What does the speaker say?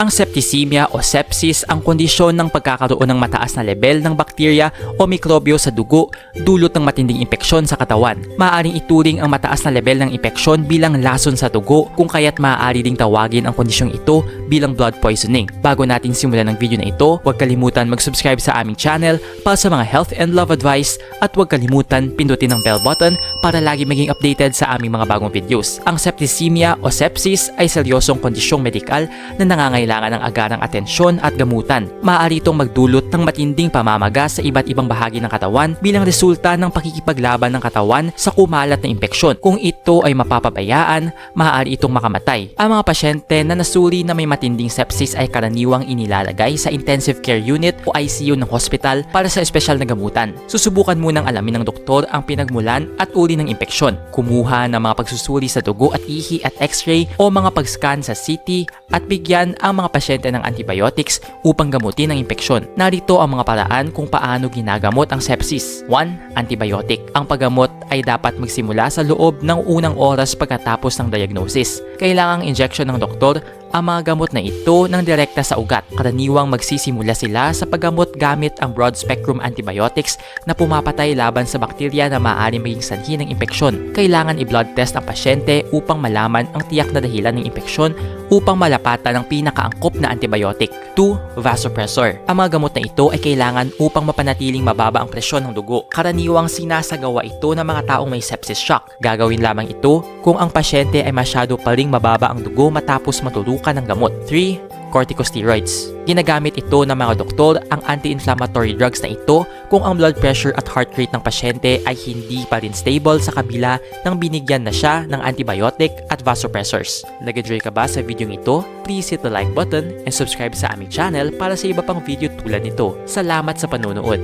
Ang septicemia o sepsis ang kondisyon ng pagkakaroon ng mataas na level ng bakterya o mikrobyo sa dugo dulot ng matinding impeksyon sa katawan. Maaaring ituring ang mataas na level ng impeksyon bilang lason sa dugo kung kaya't maaari ding tawagin ang kondisyong ito bilang blood poisoning. Bago natin simulan ang video na ito, huwag kalimutan mag-subscribe sa aming channel para sa mga health and love advice at huwag kalimutan pindutin ang bell button para lagi maging updated sa aming mga bagong videos. Ang septicemia o sepsis ay seryosong kondisyong medikal na nangangailangan ng agarang atensyon at gamutan. Maaari itong magdulot ng matinding pamamaga sa iba't ibang bahagi ng katawan bilang resulta ng pakikipaglaban ng katawan sa kumalat na impeksyon. Kung ito ay mapapabayaan, maaari itong makamatay. Ang mga pasyente na nasuri na may matinding sepsis ay karaniwang inilalagay sa intensive care unit o ICU ng hospital para sa espesyal na gamutan. Susubukan munang alamin ng doktor ang pinagmulan at uri ng impeksyon. Kumuha ng mga pagsusuri sa dugo at ihi at x-ray o mga pag-scan sa CT at bigyan ang mga pasyente ng antibiotics upang gamutin ang impeksyon. Narito ang mga paraan kung paano ginagamot ang sepsis. 1. Antibiotic. Ang paggamot ay dapat magsimula sa loob ng unang oras pagkatapos ng diagnosis. Kailangang injection ng doktor ang mga gamot na ito ng direkta sa ugat. Karaniwang magsisimula sila sa paggamot gamit ang broad-spectrum antibiotics na pumapatay laban sa bakterya na maaari maging sanhi ng impeksyon. Kailangan i-blood test ang pasyente upang malaman ang tiyak na dahilan ng impeksyon upang malapatan ang pinakaangkop na antibiotic. 2. Vasopressor. Ang mga gamot na ito ay kailangan upang mapanatiling mababa ang presyon ng dugo. Karaniwang sinasagawa ito ng mga taong may sepsis shock. Gagawin lamang ito kung ang pasyente ay masyado pa ring mababa ang dugo matapos matulukan ng gamot. 3. Corticosteroids. Ginagamit ito ng mga doktor ang anti-inflammatory drugs na ito kung ang blood pressure at heart rate ng pasyente ay hindi pa rin stable sa kabila ng binigyan na siya ng antibiotic at vasopressors. Nag-enjoy ka ba sa video ito? Please hit the like button and subscribe sa aming channel para sa iba pang video tulad nito. Salamat sa panonood!